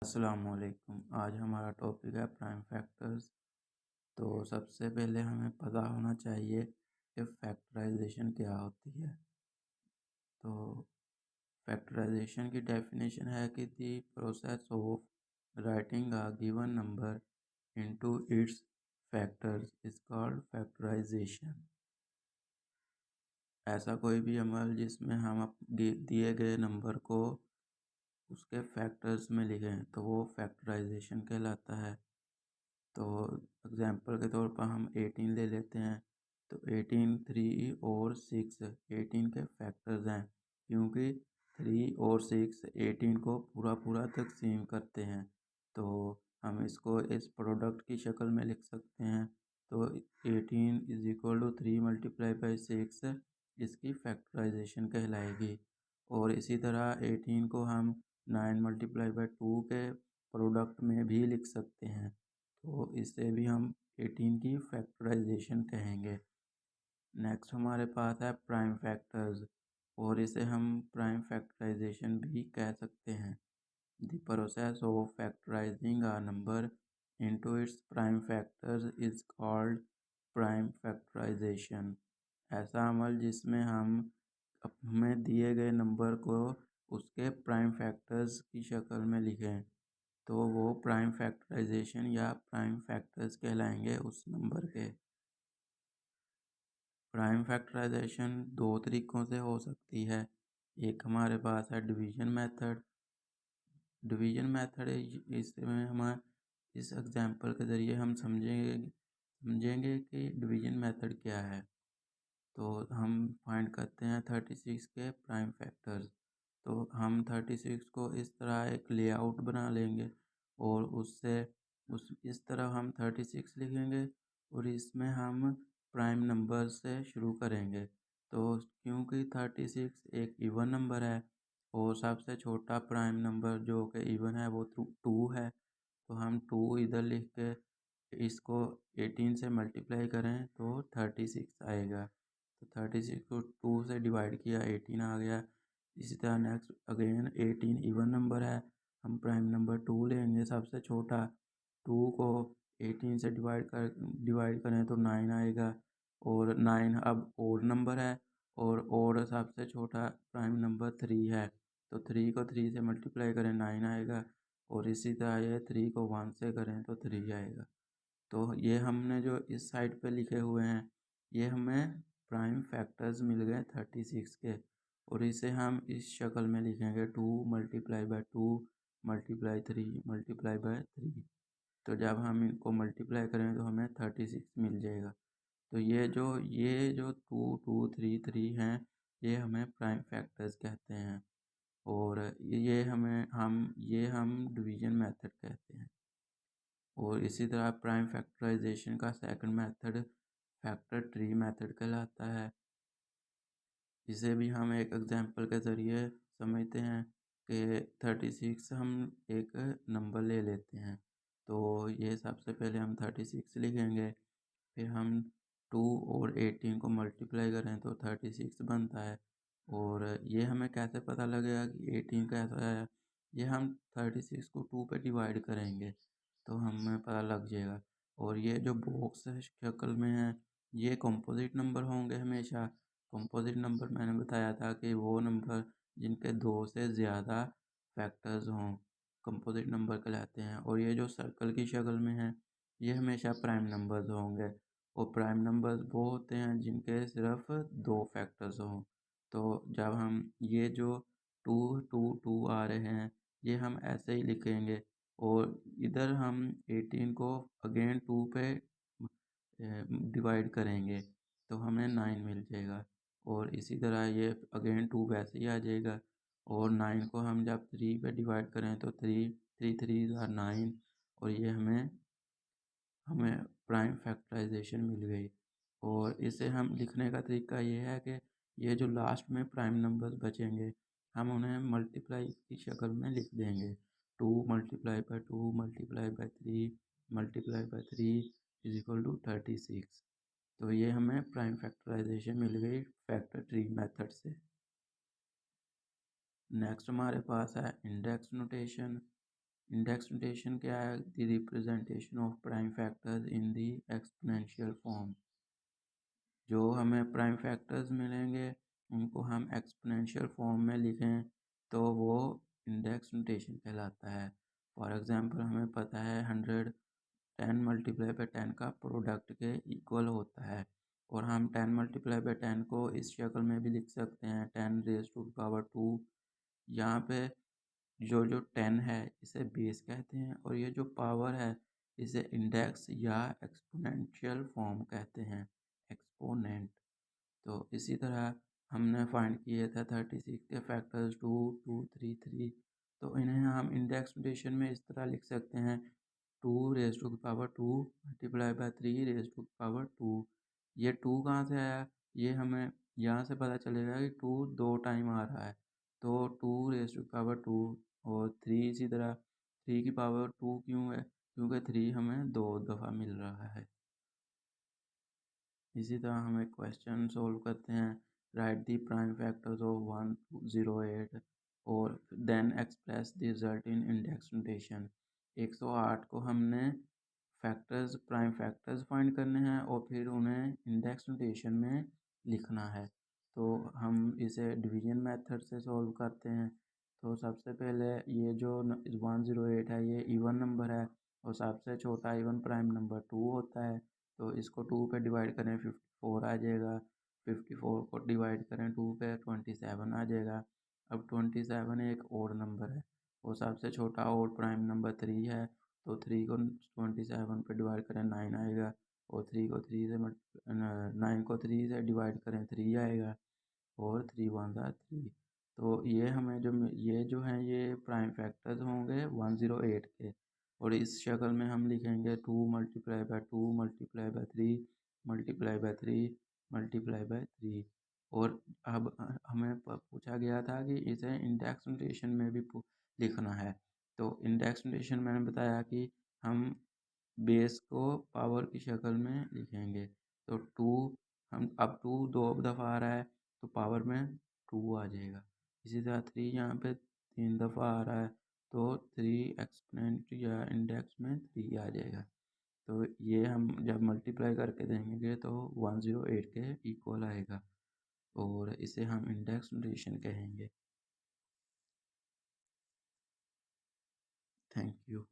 अस्सलामुअलैकुम। आज हमारा टॉपिक है प्राइम फैक्टर्स। तो सबसे पहले हमें पता होना चाहिए कि फैक्टराइजेशन क्या होती है। तो फैक्टराइजेशन की डेफिनेशन है कि the process of writing a given number into its factors is called factorization. ऐसा कोई भी अमल जिसमें हम दिए गए नंबर को उसके फैक्टर्स में लिखें तो वो फैक्टराइजेशन कहलाता है। तो एग्जांपल के तौर पर हम 18 ले लेते हैं। तो 18 3 और 6 18 के फैक्टर्स हैं, क्योंकि 3 और 6 18 को पूरा पूरा तकसीम करते हैं। तो हम इसको इस प्रोडक्ट की शक्ल में लिख सकते हैं। तो 18 is equal to 3 multiply by 6 इसकी फैक्टराइजेशन कहलाएगी। और इसी तरह 18 को हम 9 मल्टीप्लाई बाई 2 के प्रोडक्ट में भी लिख सकते हैं। तो इससे भी हम 18 की फैक्टराइजेशन कहेंगे। नेक्स्ट हमारे पास है प्राइम फैक्टर्स, और इसे हम प्राइम फैक्टराइजेशन भी कह सकते हैं। The process of factorizing a number into its prime factors is called prime factorization. ऐसा अमल जिसमें हम हमें दिए गए नंबर को उसके प्राइम फैक्टर्स की शक्ल में लिखें तो वो प्राइम फैक्टराइजेशन या प्राइम फैक्टर्स कहलाएंगे उस नंबर के। प्राइम फैक्टराइजेशन दो तरीक़ों से हो सकती है। एक हमारे पास है डिवीजन मेथड। डिवीजन मेथड इसमें हम इस एग्जांपल के ज़रिए हम समझेंगे कि डिवीजन मेथड क्या है। तो हम फाइंड करते हैं 36 के प्राइम फैक्टर्स। तो हम 36 को इस तरह एक लेआउट बना लेंगे और उससे इस तरह हम 36 लिखेंगे और इसमें हम प्राइम नंबर से शुरू करेंगे। तो क्योंकि 36 एक इवन नंबर है और सबसे छोटा प्राइम नंबर जो कि इवन है वो 2 है, तो हम 2 इधर लिख के इसको 18 से मल्टीप्लाई करें तो 36 आएगा। तो 36 को 2 से डिवाइड किया 18 आ गया। इसी तरह नेक्स्ट अगेन 18 इवन नंबर है, हम प्राइम नंबर 2 लेंगे सबसे छोटा। 2 को 18 से डिवाइड करें तो 9 आएगा। और 9 अब ओड नंबर है और ओड सबसे छोटा प्राइम नंबर 3 है, तो 3 को 3 से मल्टीप्लाई करें 9 आएगा। और इसी तरह ये 3 को 1 से करें तो 3 आएगा। तो ये हमने जो इस साइड पे लिखे हुए हैं ये हमें प्राइम फैक्टर्स मिल गए 36 के, और इसे हम इस शक्ल में लिखेंगे 2 multiply by 2 multiply 3 multiply by 3। तो जब हम इनको मल्टीप्लाई करें तो हमें 36 मिल जाएगा। तो ये जो 2 2 3 3 हैं ये हमें प्राइम फैक्टर्स कहते हैं, और ये हम डिवीजन मेथड कहते हैं। और इसी तरह प्राइम फैक्टराइजेशन का second method factor tree method कहलाता है। इसे भी हम एक एग्जांपल के ज़रिए समझते हैं कि 36 हम एक नंबर ले लेते हैं। तो ये सबसे पहले हम 36 लिखेंगे, फिर हम 2 और 18 को मल्टीप्लाई करें तो 36 बनता है। और ये हमें कैसे पता लगेगा कि 18 कैसा है, ये हम 36 को 2 पे डिवाइड करेंगे तो हमें पता लग जाएगा। और ये जो बॉक्स शक्ल में है ये कंपोजिट नंबर होंगे हमेशा। कंपोजिट नंबर मैंने बताया था कि वो नंबर जिनके 2 से ज़्यादा फैक्टर्स हों कंपोजिट नंबर कहलाते हैं। और ये जो सर्कल की शक्ल में है ये हमेशा प्राइम नंबर्स होंगे, और प्राइम नंबर्स वो होते हैं जिनके सिर्फ 2 फैक्टर्स हों। तो जब हम ये जो 2 2 2 आ रहे हैं ये हम ऐसे ही लिखेंगे, और इधर हम 18 को अगेन 2 पे डिवाइड करेंगे तो हमें 9 मिल जाएगा। और इसी तरह ये अगेन 2 वैसे ही आ जाएगा। और 9 को हम जब 3 पे डिवाइड करें तो 3 3 3 9, और ये हमें प्राइम फैक्टराइजेशन मिल गई। और इसे हम लिखने का तरीका ये है कि ये जो लास्ट में प्राइम नंबर्स बचेंगे हम उन्हें मल्टीप्लाई की शक्ल में लिख देंगे। 2 multiply by 2 multiply by 3 multiply by 3 is equal to 36। तो ये हमें प्राइम फैक्टराइजेशन मिल गई फैक्टर ट्री मेथड से। नेक्स्ट हमारे पास है इंडेक्स नोटेशन। इंडेक्स नोटेशन क्या है? The representation of prime factors in the exponential form. जो हमें प्राइम फैक्टर्स मिलेंगे उनको हम एक्सपोनेंशियल फॉर्म में लिखें तो वो इंडेक्स नोटेशन कहलाता है। फॉर एग्जांपल हमें पता है 100 10 मल्टीप्लाई बाई 10 का प्रोडक्ट के इक्वल होता है, और हम 10 मल्टीप्लाई बाई 10 को इस शक्ल में भी लिख सकते हैं 10 रेज टू पावर 2। यहाँ पे जो 10 है इसे बेस कहते हैं, और ये जो पावर है इसे इंडेक्स या एक्सपोनेंशियल फॉर्म कहते हैं, एक्सपोनेंट। तो इसी तरह हमने फाइंड किए थे 36 के फैक्टर्स 2 2 3 3। तो इन्हें हम इंडेक्स नोटेशन में इस तरह लिख सकते हैं 2 raise to power 2 multiply by 3 raise to power 2। ये 2 कहाँ से आया? ये हमें यहाँ से पता चलेगा कि 2 दो टाइम आ रहा है, तो 2 रेज टू पावर 2। और 3 इसी तरह 3 की पावर 2 क्यों है? क्योंकि 3 हमें दो दफ़ा मिल रहा है। इसी तरह हम एक क्वेश्चन सोल्व करते हैं। Write the prime factors of 108 और then express the result in index notation. 108 को हमने फैक्टर्स प्राइम फैक्टर्स फाइंड करने हैं और फिर उन्हें इंडेक्स नोटेशन में लिखना है। तो हम इसे डिवीजन मेथड से सॉल्व करते हैं। तो सबसे पहले ये जो 108 है ये इवन नंबर है, और सबसे छोटा इवन प्राइम नंबर 2 होता है। तो इसको 2 पे डिवाइड करें 54 आ जाएगा। 54 को डिवाइड करें 2 पे 27 आ जाएगा। अब 27 एक ओड नंबर है, और सबसे छोटा ओड प्राइम नंबर 3 है। तो 3 को 27 पे डिवाइड करें 9 आएगा, और 3 को 3 से 9 को 3 से डिवाइड करें 3 आएगा, और 3 वन ज़ा 3। तो ये हमें जो हैं ये प्राइम फैक्टर्स होंगे 108 के, और इस शक्ल में हम लिखेंगे 2 multiply by 2 multiply by 3 multiply by 3 multiply by 3। और अब हमें पूछा गया था कि इसे इंडेक्स नोटेशन में भी लिखना है। तो इंडेक्स नोटेशन मैंने बताया कि हम बेस को पावर की शक्ल में लिखेंगे। तो 2 हम अब 2 दो दफ़ा आ रहा है तो पावर में 2 आ जाएगा। इसी तरह 3 यहाँ पे 3 दफ़ा आ रहा है तो 3 एक्सपोनेंट या इंडेक्स में 3 आ जाएगा। तो ये हम जब मल्टीप्लाई करके देंगे तो 108 के इक्वल आएगा, और इसे हम इंडेक्स नोटेशन कहेंगे। Thank you.